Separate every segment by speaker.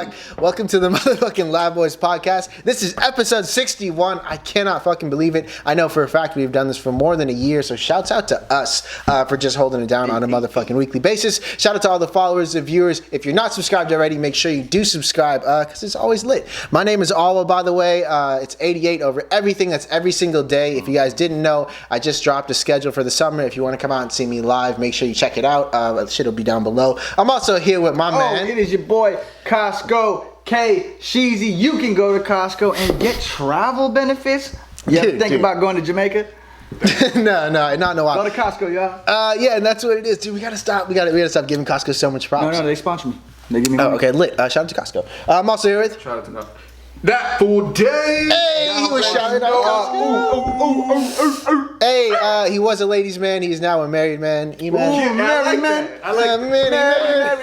Speaker 1: back. Welcome to the motherfucking Lab Boys podcast. This is episode 61. I cannot fucking believe it. I know for a fact we've done this for more than a year, so shouts out to us for just holding it down on a motherfucking weekly basis. Shout out to all the followers and viewers. If you're not subscribed already, make sure you do subscribe because it's always lit. My name is Alwa, by the way. It's 88 over everything. That's every single day. If you guys didn't know, I just dropped a schedule for the summer. If you want to come out and see me live, make sure you check it out. Shit will be down below. I'm also here with my man.
Speaker 2: It is your boy Costco K Sheezy. You can go to Costco and get travel benefits. You ever think about going to Jamaica?
Speaker 1: No, not in a while.
Speaker 2: Go to Costco, y'all.
Speaker 1: Yeah, and that's what it is, dude. We gotta stop. We gotta stop giving Costco so much props.
Speaker 2: No, they sponsor me. They give me money.
Speaker 1: Okay, lit. Shout out to Costco. I'm also here with.
Speaker 3: Shout out to Costco. That full day.
Speaker 1: Hey, he was shouting out Costco. Hey, he was a ladies' man. He is now a married man.
Speaker 2: Married man.
Speaker 3: I like
Speaker 2: married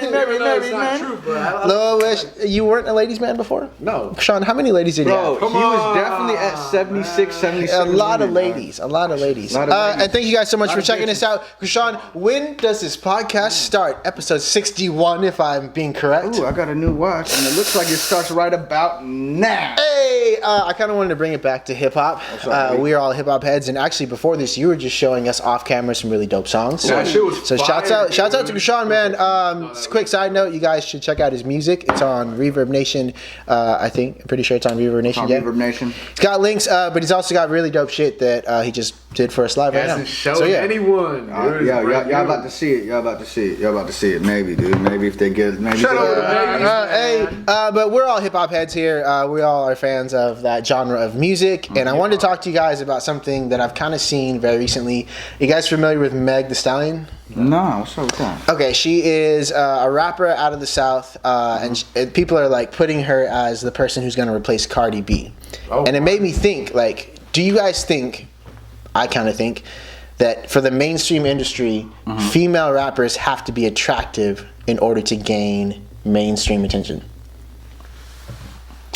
Speaker 3: it's
Speaker 2: man.
Speaker 3: not true, bro.
Speaker 1: You weren't a ladies' man before?
Speaker 3: No.
Speaker 1: Sean, how many ladies did you have?
Speaker 2: Bro, he was definitely at 76, 77.
Speaker 1: A lot of ladies. And thank you guys so much for checking us out. Sean, when does this podcast start? Episode 61, if I'm being correct.
Speaker 2: Ooh, I got a new watch, and it looks like it starts right about now.
Speaker 1: Hey, I kind of wanted to bring it back to hip hop. We are all hip hop heads, and actually before this, you were just showing us off camera some really dope songs.
Speaker 3: That shit was
Speaker 1: so
Speaker 3: fire,
Speaker 1: shouts out to Sean, man. Quick side note, you guys should check out his music. It's on Reverb Nation. I'm pretty sure it's on Reverb Nation.
Speaker 2: Reverb Nation.
Speaker 1: He's got links, but he's also got really dope shit that he just did for us live right now.
Speaker 3: Hasn't shown anyone.
Speaker 2: Y'all about to see it. Y'all about to see it. Maybe, dude. Maybe if they get.
Speaker 3: Shut up,
Speaker 1: hey, but we're all hip hop heads here. We all are fans of that genre of music, and I wanted to talk to you guys about something that I've kind of seen very recently. You guys familiar with Meg Thee Stallion?
Speaker 2: No, what's up with that?
Speaker 1: Okay, she is a rapper out of the South, and people are like putting her as the person who's going to replace Cardi B. And it made me think, like, do you guys think, I kind of think, that for the mainstream industry, female rappers have to be attractive in order to gain mainstream attention?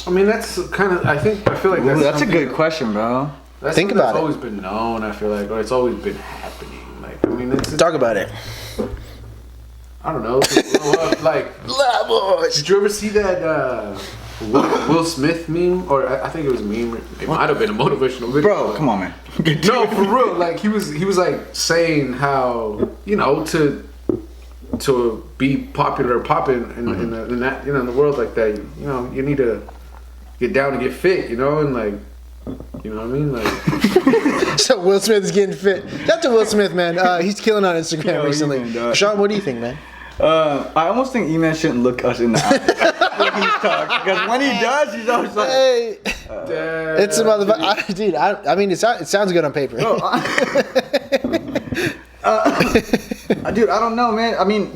Speaker 3: I mean, that's kind of. I feel like
Speaker 2: that's a good question, bro.
Speaker 1: Think about it.
Speaker 3: It's always been known. I feel like, or it's always been happening. Like, I mean,
Speaker 1: Talk about it.
Speaker 3: I don't know. Like, did you ever see that Will Smith meme? Or I think it was a meme. It might have been a motivational video.
Speaker 2: Bro, come on, man.
Speaker 3: No, for real. Like, he was like saying how, you know, to be popular or popping in that, you know, in the world like that, you know, you need to get down and get fit, you know, and like, you know what I mean, like.
Speaker 1: So Will Smith is getting fit. Shout out to Will Smith, man. He's killing on Instagram recently. Sean, what do you think, man?
Speaker 2: I almost think E-Man shouldn't look us in the eye when he's talking, because when he does, he's always like,
Speaker 1: "Hey, it's a motherfucker." Dude, I mean, it sounds good on paper.
Speaker 2: Dude, I don't know, man. I mean,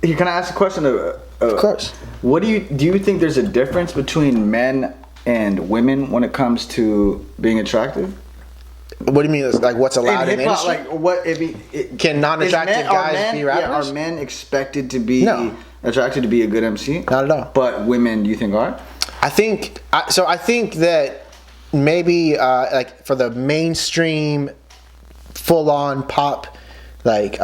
Speaker 2: can I ask a question?
Speaker 1: Of course.
Speaker 2: What do you think there's a difference between men and women when it comes to being attractive?
Speaker 1: What do you mean? Like, what's allowed in the industry?
Speaker 2: Like, what
Speaker 1: can non-attractive guys be rappers?
Speaker 2: Yeah, are men expected to be attracted to be a good MC?
Speaker 1: Not at all.
Speaker 2: But women, do you think are?
Speaker 1: I think that maybe like for the mainstream, full-on pop, like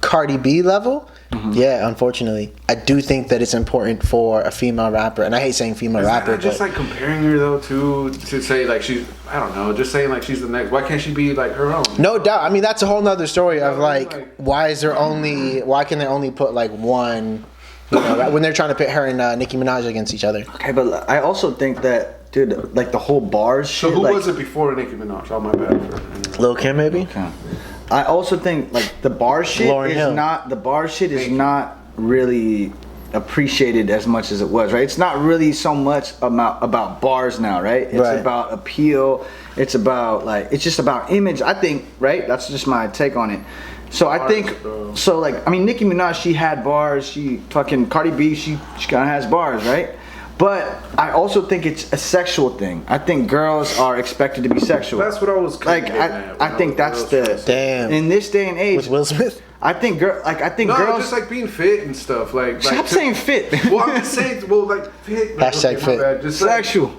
Speaker 1: Cardi B level. Yeah, unfortunately, I do think that it's important for a female rapper, and I hate saying female rapper,
Speaker 3: just
Speaker 1: but
Speaker 3: like comparing her though to say like she's, I don't know, just saying like she's the next. Why can't she be like her own?
Speaker 1: No doubt. I mean, that's a whole nother story of like why can they only put like one? You know, when they're trying to pit her and Nicki Minaj against each other.
Speaker 2: Okay, but I also think that, dude, like the whole bars shit.
Speaker 3: So who was it before Nicki Minaj? Oh, my bad.
Speaker 1: Lil' Kim, maybe.
Speaker 2: Okay. I also think like the bar shit is not really appreciated as much as it was, right? It's not really so much about bars now, right? It's about appeal. It's about it's just about image, I think, right? That's just my take on it. So bars, I think so, like, I mean, Nicki Minaj, she had bars. She fucking Cardi B, she kind of has bars, right? But I also think it's a sexual thing. I think girls are expected to be sexual.
Speaker 3: That's what I was
Speaker 2: like. I think that's the
Speaker 1: damn.
Speaker 2: In this day and age,
Speaker 1: with Will Smith.
Speaker 2: I think girls.
Speaker 3: Just like being fit and stuff.
Speaker 2: Stop saying fit.
Speaker 3: Well, I'm just saying. Well, like fit. Like,
Speaker 1: Hashtag fit.
Speaker 3: Bad. Just
Speaker 2: sexual.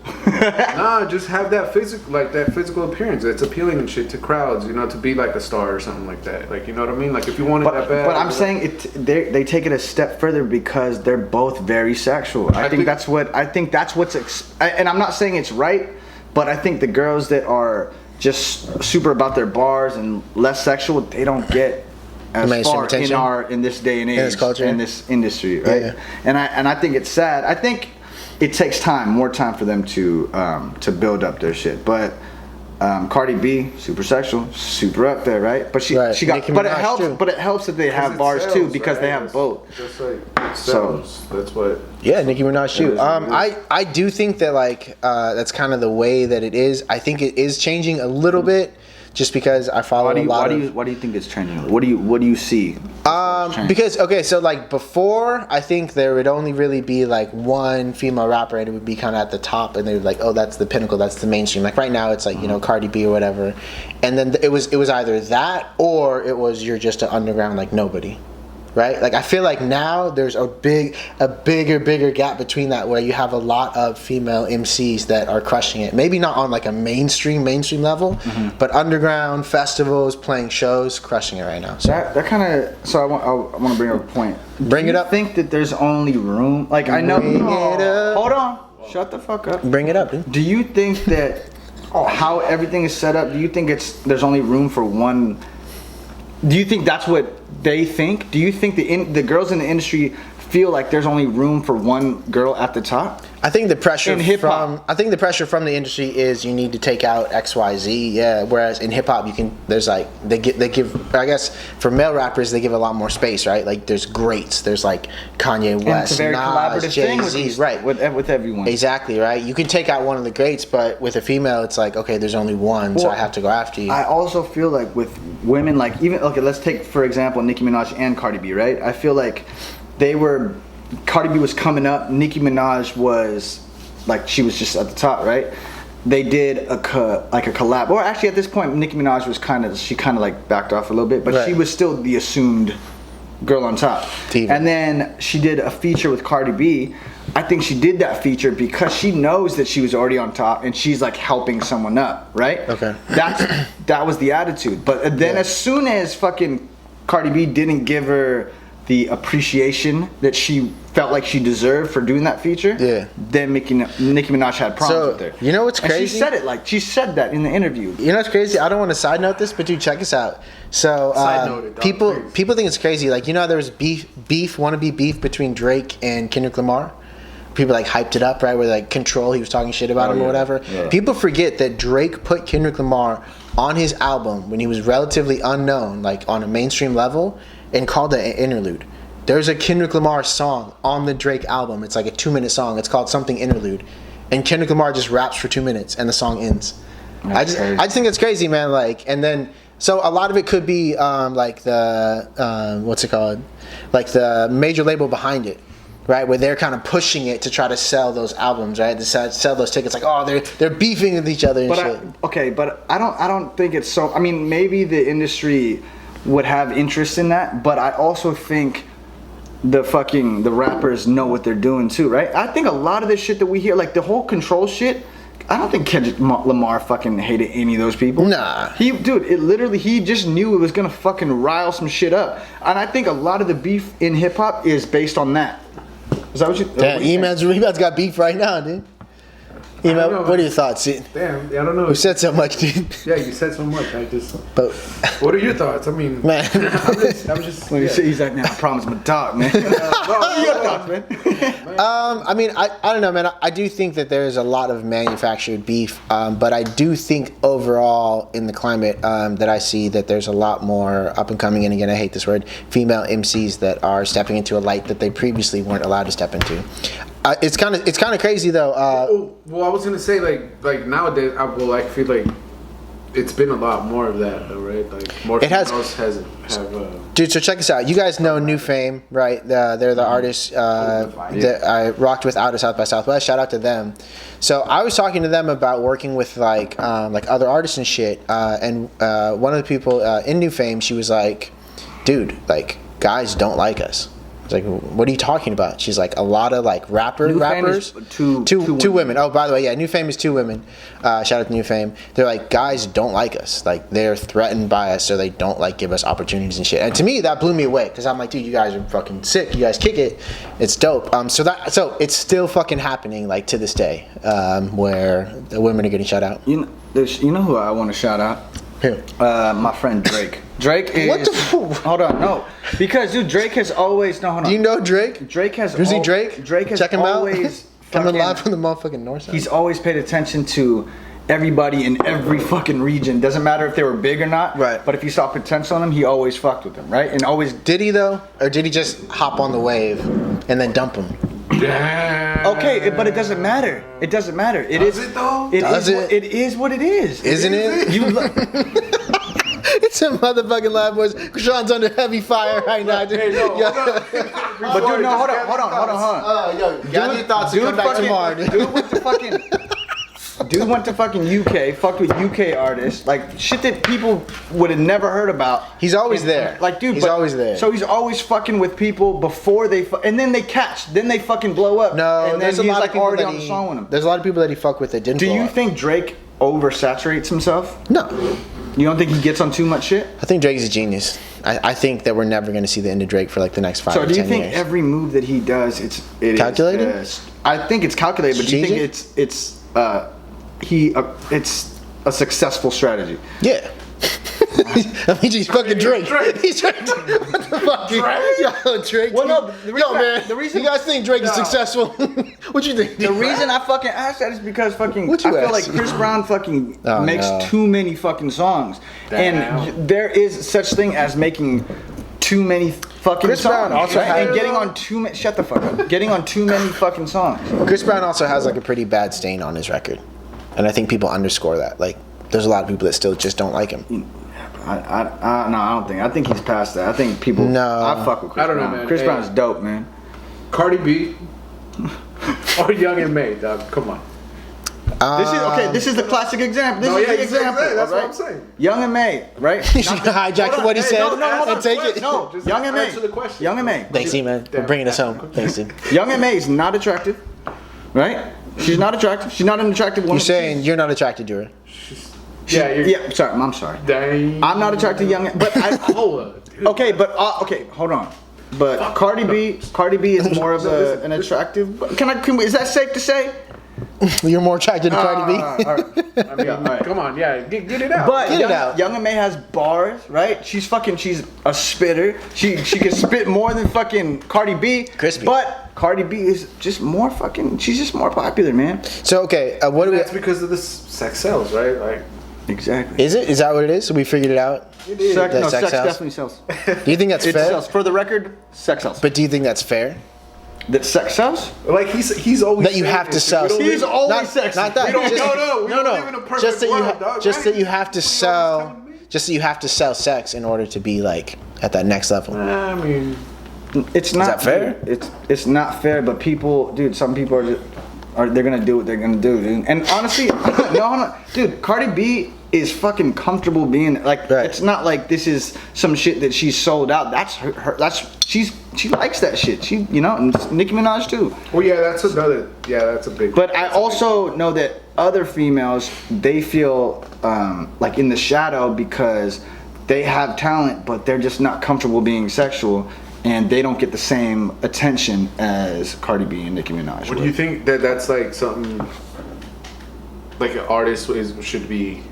Speaker 3: Just have that physical appearance. It's appealing and shit to crowds. You know, to be like a star or something like that. Like, you know what I mean? Like, if you wanted that bad.
Speaker 2: But I'm saying they take it a step further because they're both very sexual. I think that's what's. And I'm not saying it's right, but I think the girls that are just super about their bars and less sexual, they don't get as far in this day and age, in this culture, in this industry, right? Yeah. And I think it's sad. I think it takes more time for them to build up their shit. But Cardi B, super sexual, super up there, right? But she got, but it helps. Too. But it helps that they have bars too because they have both.
Speaker 3: Just like it sells. That's what.
Speaker 1: Yeah, Nicki Minaj too. I do think that that's kind of the way that it is. I think it is changing a little bit. Just because I follow a lot of...
Speaker 2: Why do you think it's changing? What do you see?
Speaker 1: Because, okay, so like before, I think there would only really be like one female rapper and it would be kind of at the top and they would like, oh, that's the pinnacle, that's the mainstream. Like right now it's like, you know, Cardi B or whatever. And then it was either that or it was you're just an underground like nobody. Right? Like I feel like now there's a bigger gap between that where you have a lot of female MCs that are crushing it. Maybe not on like a mainstream level, but underground festivals, playing shows, crushing it right now. So
Speaker 2: that kind of. So I want to bring up a point.
Speaker 1: Bring it up.
Speaker 2: I think that there's only room. Like I know. Hold on. Shut the fuck up.
Speaker 1: Bring it up, dude.
Speaker 2: Do you think that how everything is set up? Do you think there's only room for one? Do you think that's what they think? Do you think the girls in the industry feel like there's only room for one girl at the top?
Speaker 1: I think the pressure from the industry is you need to take out XYZ. Yeah. Whereas in hip hop, they give I guess for male rappers they give a lot more space, right? Like there's greats. There's like Kanye West,
Speaker 2: and it's a very collaborative thing
Speaker 1: right?
Speaker 2: With everyone.
Speaker 1: Exactly, right. You can take out one of the greats, but with a female, it's like okay, there's only one, so I have to go after you.
Speaker 2: I also feel like with women, like let's take for example Nicki Minaj and Cardi B, right? I feel like Cardi B was coming up. Nicki Minaj was like she was just at the top, right? They did a collab. Or actually, at this point, Nicki Minaj was kind of like backed off a little bit, but she was still the assumed girl on top. And then she did a feature with Cardi B. I think she did that feature because she knows that she was already on top and she's like helping someone up, right?
Speaker 1: Okay.
Speaker 2: That was the attitude. But then as soon as fucking Cardi B didn't give her the appreciation that she felt like she deserved for doing that feature, then Nicki Minaj had problems with her.
Speaker 1: You know what's crazy?
Speaker 2: And she said that in the interview.
Speaker 1: You know what's crazy? I don't want to side note this, but dude, check this out. So people think it's crazy. Like, you know, there was wannabe beef between Drake and Kendrick Lamar. People like hyped it up, right? Where like Control, he was talking shit about him or whatever. Yeah. People forget that Drake put Kendrick Lamar on his album when he was relatively unknown, like on a mainstream level, and called it an interlude. There's a Kendrick Lamar song on the Drake album. It's like a 2-minute song. It's called something interlude, and Kendrick Lamar just raps for 2 minutes and the song ends. I just think it's crazy, man. Like, and then so a lot of it could be like the what's it called, like the major label behind it. Right, where they're kind of pushing it to try to sell those albums, right? To sell those tickets, like they're beefing with each other and shit.
Speaker 2: But I don't think it's so. I mean, maybe the industry would have interest in that, but I also think the rappers know what they're doing too, right? I think a lot of this shit that we hear, like the whole Control shit, I don't think Kendrick Lamar fucking hated any of those people.
Speaker 1: Nah.
Speaker 2: He just knew it was gonna fucking rile some shit up, and I think a lot of the beef in hip hop is based on that. Is that what you?
Speaker 1: Damn, E-Man's got beef right now, dude. E-Man, what are your thoughts, dude?
Speaker 3: Damn, I don't know.
Speaker 1: You said so much, dude.
Speaker 3: Yeah, you said so much. But what are your thoughts? I mean,
Speaker 1: man,
Speaker 2: I'm just. When you say he's like, man, I promise I'm a dog, man. What are your thoughts, man?
Speaker 1: I mean, I don't know, man. I do think that there is a lot of manufactured beef, but I do think overall in the climate that I see that there's a lot more up and coming, and again, I hate this word, female MCs that are stepping into a light that they previously weren't allowed to step into. It's kind of crazy though.
Speaker 3: Well, I was gonna say like nowadays, I feel like it's been a lot more of that, though, right? Like more females have.
Speaker 1: Dude, so check this out. You guys know New Fame, right? They're the artists that I rocked with out of South by Southwest. Shout out to them. So I was talking to them about working with like other artists and shit. And one of the people in New Fame, she was like, dude, like, guys don't like us. It's like, what are you talking about? She's like, a lot of like rappers. Two women. Oh, by the way, yeah, New Fame is 2 women. Shout out to New Fame. They're like, guys don't like us. Like, they're threatened by us, so they don't like give us opportunities and shit. And to me, that blew me away because I'm like, dude, you guys are fucking sick. You guys kick it. It's dope. So it's still fucking happening like to this day, where the women are getting shut out.
Speaker 2: You know who I want to shout out?
Speaker 1: Who?
Speaker 2: My friend Drake. Drake is.
Speaker 1: What the
Speaker 2: hold on, no, because dude, Drake has always. No, hold on.
Speaker 1: Do you know Drake?
Speaker 2: Drake has.
Speaker 1: Who's he? Drake.
Speaker 2: Drake has
Speaker 1: Check him
Speaker 2: always.
Speaker 1: Coming live from the motherfucking north side.
Speaker 2: He's always paid attention to everybody in every fucking region. Doesn't matter if they were big or not.
Speaker 1: Right.
Speaker 2: But if you saw potential in them, he always fucked with them, right? And always.
Speaker 1: Did he though, or did he just hop on the wave and then dump him?
Speaker 3: Damn.
Speaker 2: Okay, but it doesn't matter. It doesn't matter.
Speaker 3: Does it though?
Speaker 2: It is what it is.
Speaker 1: Isn't it? It's a motherfucking Live Boys. Krishan's under heavy fire right now, dude.
Speaker 3: Hey, no, hold on.
Speaker 2: But dude, no, hold on.
Speaker 1: Oh, yo, gather your thoughts and come back tomorrow, dude.
Speaker 2: Dude went to fucking UK, fucked with UK artists, like shit that people would have never heard about.
Speaker 1: He's always there.
Speaker 2: Like, dude,
Speaker 1: he's always there.
Speaker 2: So he's always fucking with people before they, and then they catch, then they fucking blow up.
Speaker 1: No,
Speaker 2: and then
Speaker 1: there's a
Speaker 2: he's
Speaker 1: lot
Speaker 2: like
Speaker 1: of people
Speaker 2: already
Speaker 1: that
Speaker 2: on the song with him.
Speaker 1: There's a lot of people that he fucked with that didn't.
Speaker 2: Do
Speaker 1: blow
Speaker 2: you
Speaker 1: up.
Speaker 2: think Drake oversaturates himself?
Speaker 1: No.
Speaker 2: You don't think he gets on too much shit?
Speaker 1: I think Drake's a genius. I think that we're never going to see the end of Drake for like the next 5 or 10 years.
Speaker 2: So do you think every move that he does, it
Speaker 1: calculated?
Speaker 2: I think it's calculated, but do you think it's a successful strategy?
Speaker 1: Yeah. I mean, he's fucking Drake. He's Drake. What the fuck? Yo, Drake.
Speaker 2: Well, no,
Speaker 1: the reason you guys think Drake is successful? What you think?
Speaker 2: The reason I fucking asked that is because fucking I feel like Chris Brown fucking makes too many fucking songs, and there is such thing as making too many fucking
Speaker 1: Chris
Speaker 2: songs.
Speaker 1: Brown also has,
Speaker 2: and getting on too many. Shut the fuck up. Getting on too many fucking songs.
Speaker 1: Chris Brown also has like a pretty bad stain on his record, and I think people underscore that. Like, there's a lot of people that still just don't like him.
Speaker 2: I think he's past that. I think people.
Speaker 1: No,
Speaker 2: I fuck with Chris Brown.
Speaker 3: Man.
Speaker 2: Chris Brown's dope, man.
Speaker 3: Cardi B or Young and May, dog. Come on.
Speaker 2: This is the classic example. This is the example.
Speaker 3: That's what I'm saying.
Speaker 2: Young and May, right?
Speaker 1: You should hijack what he said and take it.
Speaker 2: No, Young and May.
Speaker 3: Answer the question.
Speaker 2: Young and May.
Speaker 1: Thanks, man, for bringing us home. Thanks, dude.
Speaker 2: Young and May is not attractive, right? She's not attractive. She's not an attractive woman.
Speaker 1: You're saying you're not attracted to her?
Speaker 2: Yeah. Sorry, I'm sorry.
Speaker 3: Dang.
Speaker 2: I'm not attracted to Young, but
Speaker 3: hold up.
Speaker 2: Okay, hold on. But Cardi B is more of an attractive. Is that safe to say?
Speaker 1: You're more attracted to Cardi B.
Speaker 2: All right.
Speaker 3: I mean, come on, get it out.
Speaker 2: But
Speaker 1: Get it out.
Speaker 2: Young and May has bars, right? She's a spitter. She can spit more than fucking Cardi B.
Speaker 1: Crispy.
Speaker 2: But Cardi B is just more fucking. She's just more popular, man.
Speaker 1: So okay, what do we?
Speaker 3: That's because of the sex sells, right? Like,
Speaker 2: exactly.
Speaker 1: Is it? Is that what it is? So we figured it out.
Speaker 3: it is.
Speaker 2: Sex
Speaker 1: sells?
Speaker 2: definitely sells.
Speaker 1: Do you think that's
Speaker 2: It
Speaker 1: fair?
Speaker 2: sells. For the record, sex sells.
Speaker 1: But do you think that's fair?
Speaker 2: That sex sells?
Speaker 3: Like he's always
Speaker 1: That you
Speaker 3: saying
Speaker 1: have to
Speaker 3: this,
Speaker 1: sell.
Speaker 3: we don't
Speaker 2: He's
Speaker 3: live-
Speaker 2: always sexy.
Speaker 1: Not that.
Speaker 3: We don't,
Speaker 1: just,
Speaker 3: no, we don't live in a perfect
Speaker 1: just that you
Speaker 3: world, dog.
Speaker 1: just
Speaker 3: Right?
Speaker 1: that you have to
Speaker 3: You know what
Speaker 1: sell.
Speaker 3: I'm telling you?
Speaker 1: Just that you have to sell sex in order to be like at that next level.
Speaker 3: I mean,
Speaker 2: It's not
Speaker 1: that fair?
Speaker 2: It's not fair, but people, dude. Some people they're gonna do what they're gonna do, dude. And honestly, no, dude. Cardi B is fucking comfortable being like.
Speaker 1: Right.
Speaker 2: It's not like this is some shit that she's sold out. That's her. She likes that shit. And Nicki Minaj too.
Speaker 3: well, yeah, that's a big.
Speaker 2: But I also know that other females, they feel like in the shadow because they have talent, but they're just not comfortable being sexual, and they don't get the same attention as Cardi B and Nicki Minaj.
Speaker 3: What do you think that's like something like an artist should be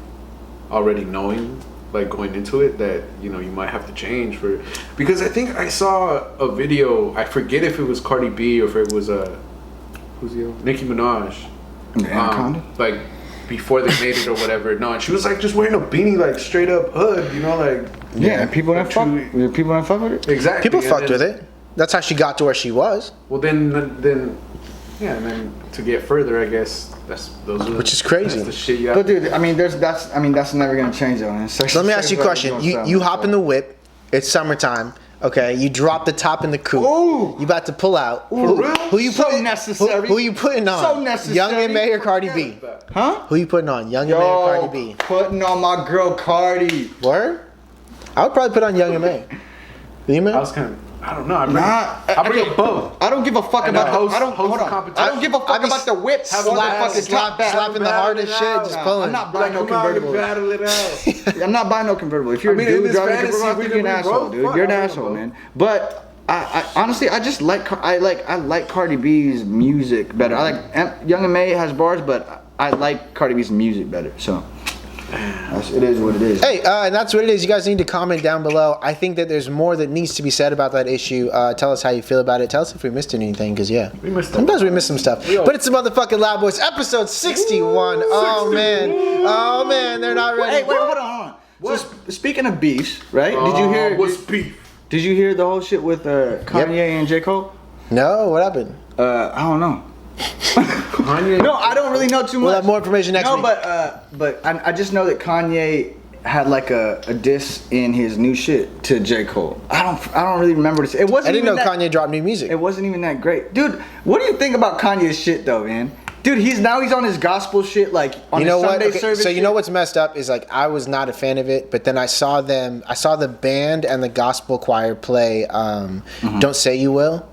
Speaker 3: already knowing, like going into it, that you might have to change for? Because I think I saw a video. I forget if it was Cardi B or if it was Nicki Minaj.
Speaker 2: Anaconda?
Speaker 3: Like before they made it or whatever. No, and she was like just wearing a beanie, like straight up hood. Like
Speaker 2: Yeah, and people don't fuck. People don't fuck with it.
Speaker 3: exactly.
Speaker 1: People
Speaker 3: and
Speaker 1: fucked
Speaker 3: then-
Speaker 1: with it. That's how she got to where she was,
Speaker 3: Well, then, yeah, and then to get further, I guess
Speaker 1: which is crazy.
Speaker 3: That's the shit you have.
Speaker 2: But dude, that's never gonna change though, man.
Speaker 1: So let me ask you a question. You hop in the whip. It's summertime. Okay, you drop the top in the coupe.
Speaker 2: Ooh.
Speaker 1: You about to pull out.
Speaker 3: For real?
Speaker 1: Who you
Speaker 2: So
Speaker 1: putting?
Speaker 2: necessary.
Speaker 1: Who you putting on?
Speaker 2: So necessary.
Speaker 1: Young and May or Cardi B?
Speaker 2: Huh?
Speaker 1: Who you putting on? Young and May or Cardi B?
Speaker 2: Putting on my girl Cardi.
Speaker 1: Word? I would probably put on Young and May. Female?
Speaker 3: I was kind of. I don't know. I bring up both.
Speaker 2: I don't give a fuck about.
Speaker 3: host,
Speaker 2: I don't.
Speaker 3: host
Speaker 2: Hold on.
Speaker 3: competition.
Speaker 2: I don't give a fuck about the whips.
Speaker 1: Slapping the hard as shit, just pulling.
Speaker 2: I'm not buying no convertible.
Speaker 3: Battle it out.
Speaker 2: I'm not buying no convertible. If you're a dude driving a convertible, you're an asshole, dude. You're an asshole, man. But I honestly, I just like Cardi B's music better. I like Young and May has bars, but I like Cardi B's music better. So. It is what it is.
Speaker 1: Hey, and that's what it is. You guys need to comment down below. I think that there's more that needs to be said about that issue. Tell us how you feel about it. Tell us if we missed anything, because sometimes we miss some stuff. But it's the motherfucking Loud Boys, episode 61. Oh man, they're not ready.
Speaker 2: Hey, wait, hold on. So speaking of beefs, right? Did you hear?
Speaker 3: What's beef?
Speaker 2: Did you hear the whole shit with Kanye and J. Cole?
Speaker 1: No, what happened?
Speaker 2: I don't know. No, I don't really know too much.
Speaker 1: We'll have more information next week.
Speaker 2: But I just know that Kanye had like a diss in his new shit to J. Cole. I don't really remember this. It wasn't.
Speaker 1: I didn't know Kanye dropped new music.
Speaker 2: It wasn't even that great, dude. What do you think about Kanye's shit though, man? Dude, he's on his gospel shit, like on his Sunday service.
Speaker 1: So you know what's messed up is like I was not a fan of it, but then I saw the band and the gospel choir play "Don't Say You Will."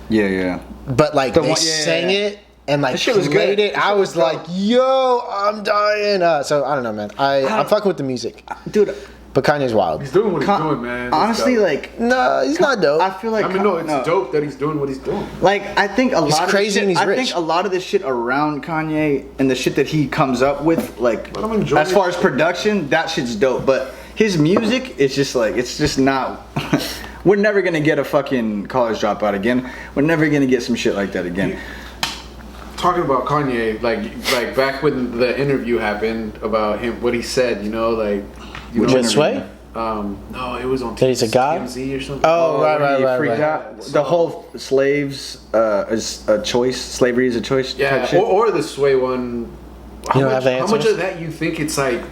Speaker 2: Yeah.
Speaker 1: But like they sang it and like
Speaker 2: shit was
Speaker 1: played
Speaker 2: good.
Speaker 1: it. I was like, yo, I'm dying. So I don't know, man. I'm fucking with the music,
Speaker 2: dude.
Speaker 1: But Kanye's wild.
Speaker 3: He's doing what he's doing, man.
Speaker 2: Honestly, like,
Speaker 1: no, he's not dope.
Speaker 2: I feel like
Speaker 3: it's dope that he's doing what he's doing.
Speaker 2: Like, I think
Speaker 1: he's crazy and he's rich.
Speaker 2: I think a lot of the shit around Kanye and the shit that he comes up with, like, as far as production, that shit's dope. But his music is just like, it's just not. We're never gonna get a fucking college dropout again. We're never gonna get some shit like that again.
Speaker 3: Talking about Kanye, like back when the interview happened about him, what he said,
Speaker 1: With Sway?
Speaker 3: No, it was on
Speaker 1: that he's a god?
Speaker 3: TMZ or something.
Speaker 1: Oh, right.
Speaker 2: Freaked out. The whole slaves is a choice. Slavery is a choice.
Speaker 3: Yeah,
Speaker 2: type shit.
Speaker 3: Or the Sway one.
Speaker 1: You don't have the answers?
Speaker 3: How much of that you think it's like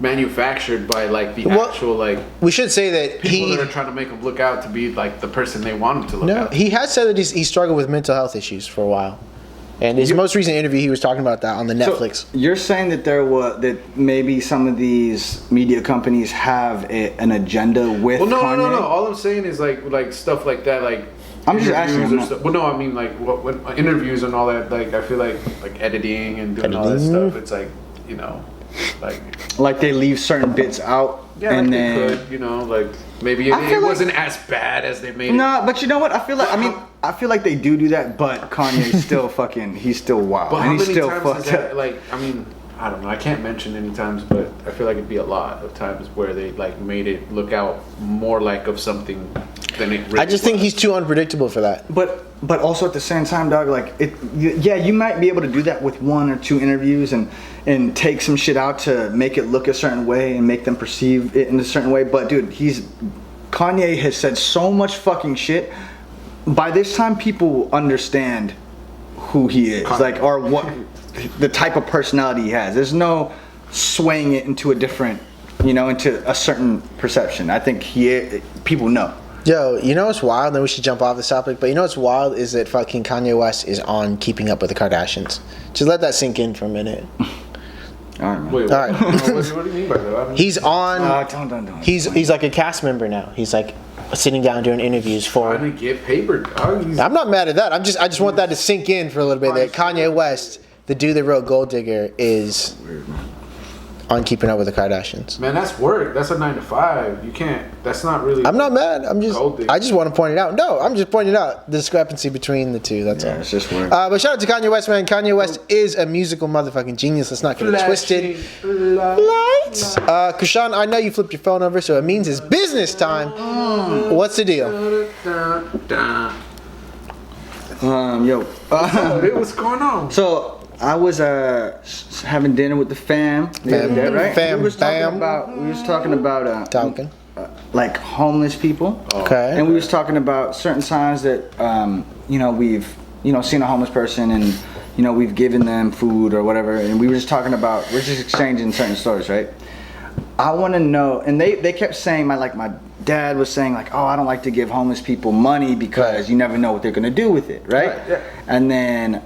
Speaker 3: manufactured by like the actual like?
Speaker 1: We should say that
Speaker 3: people that are trying to make him look out to be like the person they want him to look out.
Speaker 1: He has said that he struggled with mental health issues for a while. And his most recent interview, he was talking about that on the Netflix. So
Speaker 2: you're saying that that maybe some of these media companies have an agenda with Kanye?
Speaker 3: No. All I'm saying is like stuff like that, like
Speaker 2: I'm just asking.
Speaker 3: Well, no, I mean like when interviews and all that. Like I feel like editing and doing all that stuff. It's like like
Speaker 2: they leave certain bits out.
Speaker 3: Yeah,
Speaker 2: and
Speaker 3: like
Speaker 2: then
Speaker 3: they could, like maybe it wasn't as bad as they made it.
Speaker 2: No, but you know what? I feel like they do that, but Kanye's still he's still wild.
Speaker 3: But
Speaker 2: and
Speaker 3: he's
Speaker 2: still
Speaker 3: fucked up. I don't know. I can't mention any times, but I feel like it'd be a lot of times where they made it look out more like of something than it really
Speaker 1: I just think he's too unpredictable for that.
Speaker 2: But also at the same time, dog, you might be able to do that with 1 or 2 interviews and take some shit out to make it look a certain way and make them perceive it in a certain way. But dude, Kanye has said so much fucking shit. By this time, people understand who he is, or what the type of personality he has. There's no swaying it into a different, into a certain perception. I think people know.
Speaker 1: Yo, you know what's wild? Then we should jump off this topic. But you know what's wild is that fucking Kanye West is on Keeping Up with the Kardashians. Just let that sink in for a minute.
Speaker 2: All right, man.
Speaker 3: Wait,
Speaker 1: all right.
Speaker 3: What do you mean by that?
Speaker 1: He's on.
Speaker 2: Don't.
Speaker 1: He's like a cast member now. He's like sitting down doing interviews for.
Speaker 3: Trying to get paper, dog.
Speaker 1: I'm not mad at that. I just want that to sink in for a little bit. That Kanye West, the dude that wrote Gold Digger, is on Keeping Up with the Kardashians.
Speaker 3: Man, that's work. That's a 9 to 5. You can't. That's not really.
Speaker 1: I'm not mad. I just want to point it out. No, I'm just pointing out the discrepancy between the two. That's all.
Speaker 2: It's just work.
Speaker 1: But shout out to Kanye West, man. Kanye West is a musical motherfucking genius. Let's not get it twisted. Lights. Krishan, I know you flipped your phone over, so it means it's business time. What's the deal?
Speaker 3: What's going on?
Speaker 2: So I was having dinner with the fam the other day, right? We was talking about like homeless people.
Speaker 1: Okay.
Speaker 2: And we was talking about certain times that we've seen a homeless person and we've given them food or whatever, and we're just exchanging certain stories, right? I want to know, and they kept saying my dad was saying oh, I don't like to give homeless people money because you never know what they're gonna do with it, right?
Speaker 3: Yeah.
Speaker 2: And then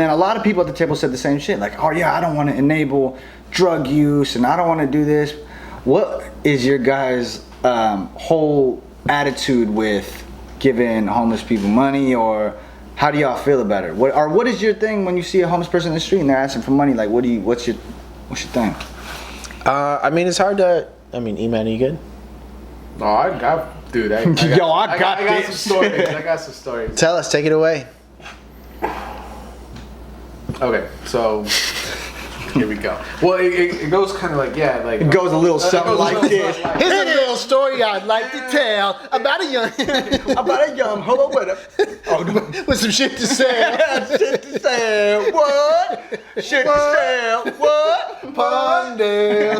Speaker 2: a lot of people at the table said the same shit, oh yeah, I don't want to enable drug use and I don't want to do this. What is your guys' whole attitude with giving homeless people money, or how do y'all feel about it? What is your thing when you see a homeless person in the street and they're asking for money? Like, what's your thing?
Speaker 1: I mean, it's hard to. I mean, E-Man, are you good?
Speaker 3: No, I got some stories. I got some stories.
Speaker 1: Tell us, take it away.
Speaker 3: Okay, so here we go. Well, it goes kind of like, yeah, like...
Speaker 2: It goes a little something like this.
Speaker 1: Here's a little story I'd like to tell about a young...
Speaker 2: Hold on, wait up.
Speaker 1: with some shit to say.
Speaker 2: Shit to say, what? Shit to say, what?
Speaker 1: Pondale.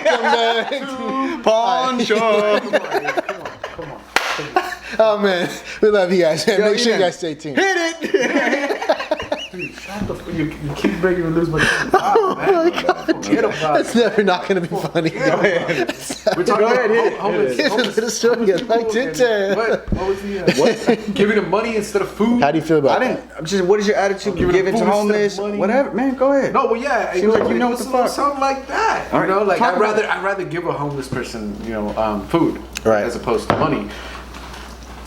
Speaker 1: Come back.
Speaker 2: Poncho.
Speaker 3: Come on.
Speaker 1: Oh, man. We love you guys. Make sure you guys stay tuned.
Speaker 2: Hit it.
Speaker 3: Dude, shut the fuck. You keep making me lose my time. Forget about
Speaker 1: That's never not going to be funny.
Speaker 3: Go ahead. We're talking about homeless.
Speaker 1: Here's a little story I'd like to tell.
Speaker 3: What was the... what? Giving them money instead of food?
Speaker 1: How do you feel about it?
Speaker 2: What is your attitude? Give it to homeless? Whatever. Man, go ahead.
Speaker 3: No, well, yeah.
Speaker 2: Seems like you know what the fuck.
Speaker 3: Something like that.
Speaker 2: All right,
Speaker 3: you know, like
Speaker 2: I'd
Speaker 3: rather give a homeless person, food,
Speaker 1: right,
Speaker 3: as opposed to money.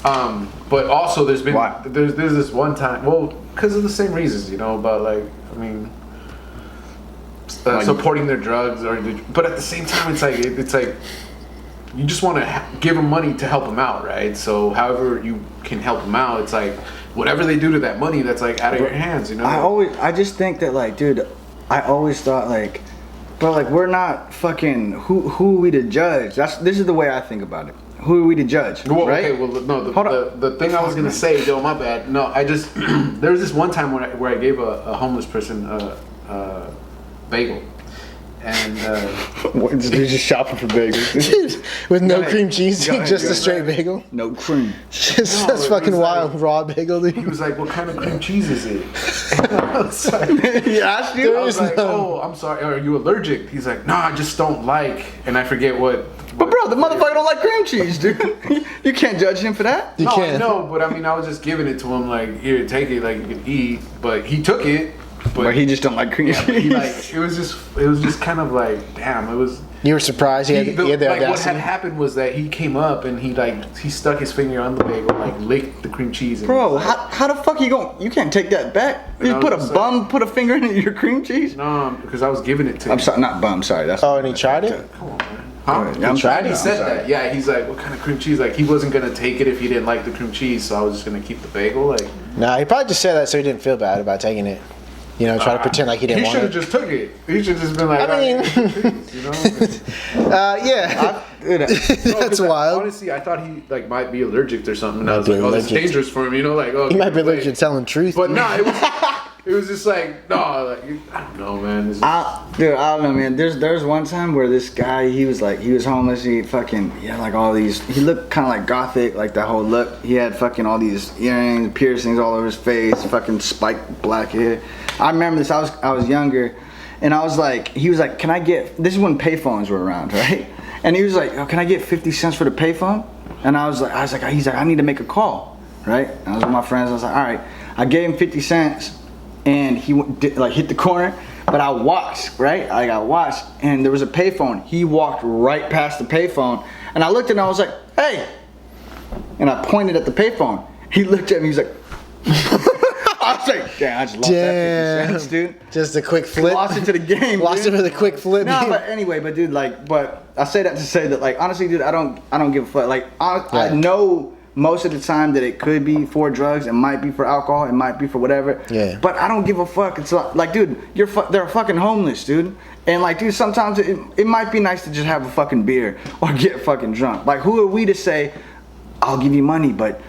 Speaker 3: But also there's been there's this one time, well, because of the same reasons, but like, I mean, supporting their drugs, but at the same time, it's like you just want to give them money to help them out, right? So however you can help them out, it's like whatever they do to that money, that's like out of your hands,
Speaker 2: I just think that, like, dude, I always thought, like, bro, like, we're not fucking, who are we to judge? This is the way I think about it. Who are we to judge?
Speaker 3: Well,
Speaker 2: right?
Speaker 3: okay, well, no, the thing I was gonna say, Joe, my bad. No, I just there was this one time where I gave a homeless person a bagel, and
Speaker 2: you're just shopping for bagels
Speaker 1: with no cream cheese, just a straight bagel.
Speaker 2: No cream.
Speaker 1: That's fucking wild, raw bagel, dude.
Speaker 3: He was like, "What kind of cream cheese is it?" And I was like,
Speaker 2: he asked you.
Speaker 3: I was like, "Oh, I'm sorry. Are you allergic?" He's like, "No, I just don't like." And I forget what.
Speaker 2: But bro, the motherfucker don't like cream cheese, dude. You can't judge him for that.
Speaker 1: You can't.
Speaker 3: No, but I mean, I was just giving it to him, like, here, take it, like, you can eat. But he took it.
Speaker 2: But he just don't like cream cheese.
Speaker 3: It was just kind of like, damn, it was.
Speaker 1: You were surprised he had the audacity?
Speaker 3: What had happened was that he came up and he stuck his finger on the bagel, like licked the cream cheese.
Speaker 2: Bro, how the fuck you can't take that back. You put a finger in your cream cheese?
Speaker 3: No, because I was giving it to him.
Speaker 2: I'm sorry, not bum, sorry. That's
Speaker 1: and he tried it?
Speaker 3: Come on, man. Huh?
Speaker 2: He
Speaker 3: tried. He said that. Yeah, he's like, what kind of cream cheese? Like, he wasn't gonna take it if he didn't like the cream cheese, so I was just gonna keep the bagel. Like,
Speaker 1: nah, he probably just said that so he didn't feel bad about taking it. Try to pretend like he didn't want it.
Speaker 3: He should have just took it. He should have just been like,
Speaker 1: I mean, yeah. That's wild.
Speaker 3: Honestly, I thought he might be allergic or something. And I was like, oh, that's dangerous for him.
Speaker 1: He might be allergic to telling the truth.
Speaker 3: But no, it was just like, no, like, I don't know, man.
Speaker 2: I don't know, man. There's one time where this guy, he was homeless. He had like all these. He looked kind of like gothic, like that whole look. He had fucking all these earrings, piercings all over his face, fucking spiked black hair. I remember this. I was younger, and he was like, can I get? This is when payphones were around, right? And he was like, oh, can I get 50 cents for the payphone? And he's like, I need to make a call, right? And I was with my friends. I was like, all right. I gave him 50 cents, and he hit the corner. But I watched, right? I watched, and there was a payphone. He walked right past the payphone, and I looked at him. I was like, hey, and I pointed at the payphone. He looked at me. He's like. I was like, damn, I just lost that 50 cents, dude.
Speaker 1: Just a quick flip.
Speaker 2: Lost it to the game.
Speaker 1: Lost it with a quick flip.
Speaker 2: No, but anyway, dude, but I say that to say that, like, honestly, dude, I don't give a fuck. Like, I know most of the time that it could be for drugs, it might be for alcohol, it might be for whatever.
Speaker 1: Yeah.
Speaker 2: But I don't give a fuck. It's like, dude, they're fucking homeless, dude. And like, dude, sometimes it might be nice to just have a fucking beer or get fucking drunk. Like, who are we to say, I'll give you money, but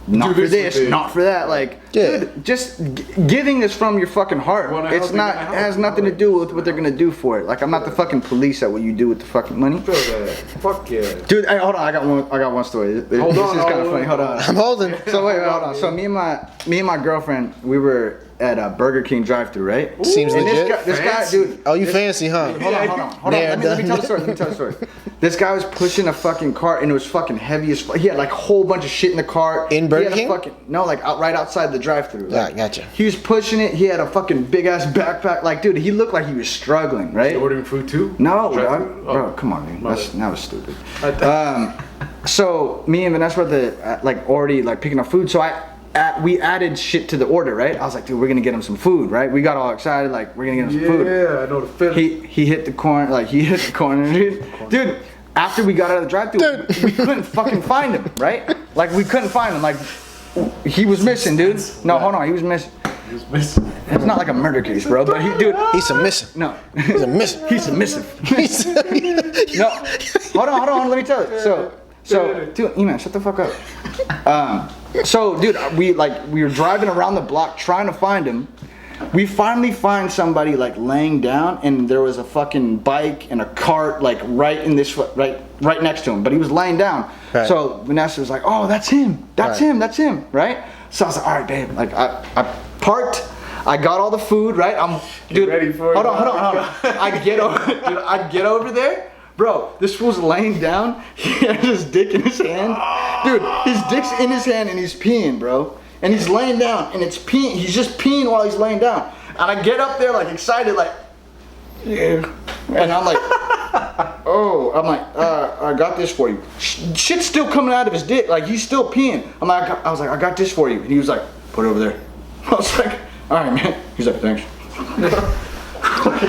Speaker 2: not for this, not for that. Like, dude, just giving is from your fucking heart. It has nothing to do with what they're gonna do for it. Like, I'm not the fucking police at what you do with the fucking money.
Speaker 3: Fuck yeah,
Speaker 2: dude. Hey, hold on, I got one story. This is kind of funny. Hold on,
Speaker 1: I'm holding.
Speaker 2: So wait, hold on. So me and my girlfriend, we were at a Burger King drive-thru, right?
Speaker 1: Ooh, seems legit.
Speaker 2: This guy, dude.
Speaker 1: Oh, you fancy, huh?
Speaker 2: Hold on. Let me tell the story. This guy was pushing a fucking cart, and it was fucking heavy as fuck. He had like a whole bunch of shit in the cart.
Speaker 1: In Burger King?
Speaker 2: No, like right outside the drive-thru.
Speaker 1: Like, gotcha.
Speaker 2: He was pushing it. He had a fucking big ass backpack. Like, dude, he looked like he was struggling, right?
Speaker 3: Ordering food too?
Speaker 2: No, bro, come on, dude. That was stupid. So me and Vanessa were already picking up food. So we added shit to the order, right? I was like, dude, we're gonna get him some food, right? We got all excited, like we're gonna get him some food.
Speaker 3: Yeah, I know the feeling.
Speaker 2: He hit the corner, dude. After we got out of the drive-thru, we couldn't fucking find him, right? Like we couldn't find him. Like he was missing, dude. No, hold on, he was missing.
Speaker 3: He was missing.
Speaker 2: It's not like a murder case, bro. But
Speaker 1: he's submissive.
Speaker 2: No,
Speaker 1: he's submissive.
Speaker 2: He's submissive. No, hold on. Let me tell you. So, dude, E-man, shut the fuck up. So, dude, we were driving around the block trying to find him. We finally find somebody like laying down, and there was a fucking bike and a cart like right right next to him, but he was laying down. Right. So Vanessa was like, "Oh, that's him. That's him. Right?" So I was like, "All right, babe." Like I parked. I got all the food. Right? Dude.
Speaker 3: Ready for
Speaker 2: hold on. I get over there. Bro, this fool's laying down. He has his dick in his hand. Dude, his dick's in his hand and he's peeing, bro. And he's laying down and it's peeing. He's just peeing while he's laying down. And I get up there like excited, like, yeah. And I'm like, oh, I got this for you. Shit's still coming out of his dick. Like he's still peeing. I was like, I got this for you. And he was like, put it over there. I was like, all right, man. He's like, thanks.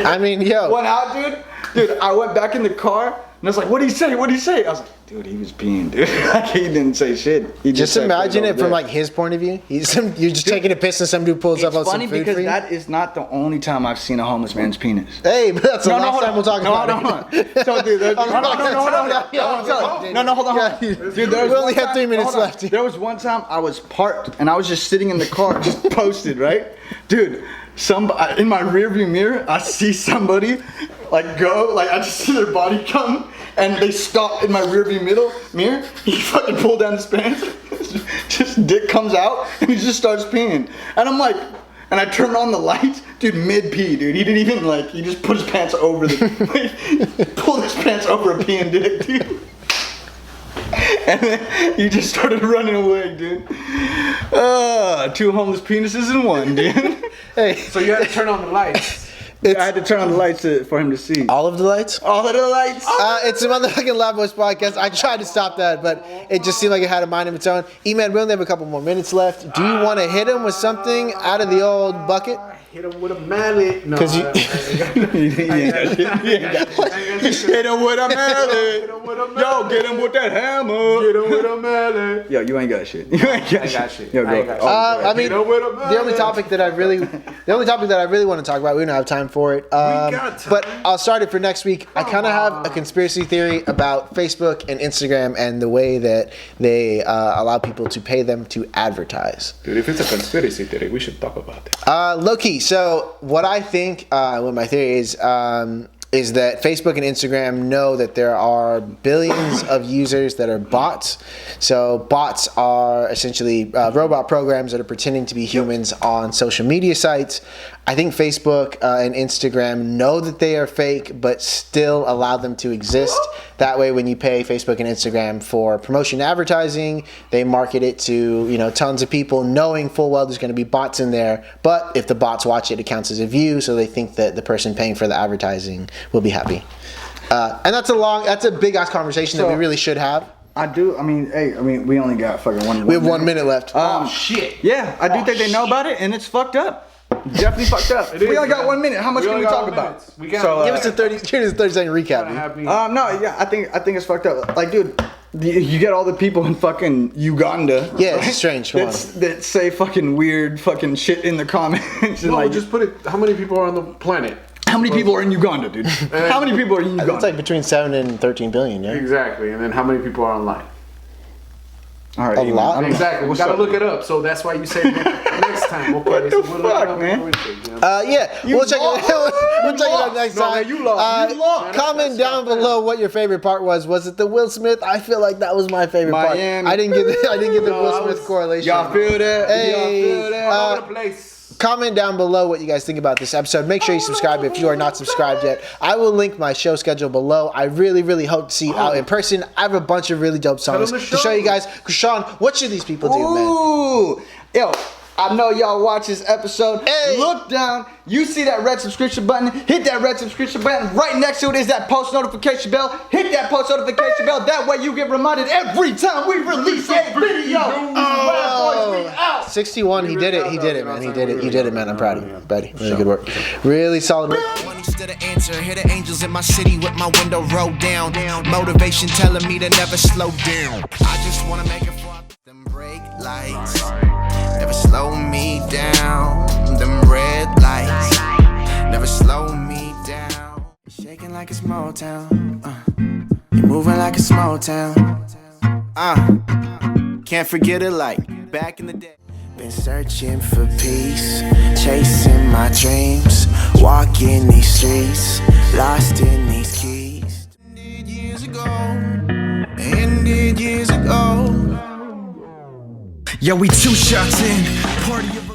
Speaker 1: I mean, yo.
Speaker 2: Went out, dude. Dude, I went back in the car and I was like, what'd he say? I was like, dude, he was peeing, dude. Like, he didn't say shit. He
Speaker 1: just imagine it from like his point of view. You're just taking a piss and some dude pulls up on some food for you.
Speaker 2: It's funny because that is not the only time I've seen a homeless man's penis.
Speaker 1: Hey, but that's the last time we'll talk about
Speaker 2: it. So, dude, hold on. Dude, we
Speaker 1: only had 3 minutes left.
Speaker 2: There was one time I was parked and I was just sitting in the car, just posted, right? Dude, in my rearview mirror, I see somebody I just see their body come and they stop in my rearview mirror. He fucking pulled down his pants, just dick comes out and he just starts peeing. And I'm like, and I turn on the light, dude, mid pee, dude. He didn't even he just put his pants over pulled his pants over a peeing dick, dude. And then he just started running away, dude. 2 homeless penises in one, dude.
Speaker 1: Hey,
Speaker 3: so you had to turn on the lights.
Speaker 2: I had to turn on the lights for him to see.
Speaker 1: All of the lights?
Speaker 2: All of the lights.
Speaker 1: It's a motherfucking Loud Boys podcast. I tried to stop that, but it just seemed like it had a mind of its own. E-Man, we only have a couple more minutes left. Do you want to hit him with something out of the old bucket?
Speaker 3: Hit him with a mallet. No,
Speaker 1: because you
Speaker 2: hit him with a mallet. Yo, get him with that hammer.
Speaker 3: Get him with a mallet.
Speaker 2: Yo, you ain't got shit.
Speaker 3: I ain't got shit.
Speaker 2: Yo, go.
Speaker 1: I mean, the only topic that I really want to talk about, we don't have time for it. But I'll start it for next week. I kind of have a conspiracy theory about Facebook and Instagram and the way that they allow people to pay them to advertise.
Speaker 3: Dude, if it's a conspiracy theory, we should talk about it.
Speaker 1: Low key. So what I think, what my theory is that Facebook and Instagram know that there are billions of users that are bots. So bots are essentially robot programs that are pretending to be humans on social media sites. I think Facebook and Instagram know that they are fake, but still allow them to exist. That way, when you pay Facebook and Instagram for promotion advertising, they market it to tons of people, knowing full well there's going to be bots in there. But if the bots watch it, it counts as a view, so they think that the person paying for the advertising will be happy. And that's a big ass conversation that we really should have.
Speaker 2: I mean, we only got fucking one.
Speaker 1: We have 1 minute left.
Speaker 3: Shit.
Speaker 2: Yeah, I do think they know about it, and it's fucked up. Definitely fucked up. We only got 1 minute. How much can we talk about?
Speaker 1: Give us a 30-second recap.
Speaker 2: I think it's fucked up. Like, dude, you get all the people in fucking Uganda.
Speaker 1: Yeah, it's strange.
Speaker 2: That say fucking weird fucking shit in the comments.
Speaker 3: No, just put it. How many people are on the planet?
Speaker 2: How many people are in Uganda, dude? How many people are in Uganda?
Speaker 1: It's like between 7 and 13 billion, yeah?
Speaker 3: Exactly. And then how many people are online?
Speaker 2: All right,
Speaker 1: a lot.
Speaker 3: Exactly. We gotta look it up. So that's why you say next time. Okay,
Speaker 2: what the fuck, man?
Speaker 1: We'll check it out next time.
Speaker 2: You lost.
Speaker 1: Comment down below what your favorite part was. Was it the Will Smith? I feel like that was my favorite part. I didn't get the Will Smith correlation.
Speaker 2: Y'all feel that?
Speaker 1: Hey,
Speaker 3: all over the place.
Speaker 1: Comment down below what you guys think about this episode. Make sure you subscribe if you are not subscribed yet. I will link my show schedule below. I really, really hope to see you out in person. I have a bunch of really dope songs to show you guys. Krishan, what should these people do, man?
Speaker 2: Yo, I know y'all watch this episode.
Speaker 1: Hey.
Speaker 2: Look down. You see that red subscription button. Hit that red subscription button. Right next to it is that post notification bell. Hit that post notification bell. That way you get reminded every time we release a video.
Speaker 1: Oh, 61. He did it. He did it, man. He did it. You did it, man. I'm proud of you, buddy. Really good work. Really solid work.
Speaker 4: To the answer, hear the angels in my city with my window rolled down. Motivation telling me to never slow down. I just wanna make it for them brake lights. Never slow me down. Them red lights never slow me down. Shaking like a small town. You're moving like a small town. Can't forget it like back in the day. Been searching for peace, chasing my dreams, walking these streets, lost in these keys. Ended years ago. Yo, we 2 shots in, party of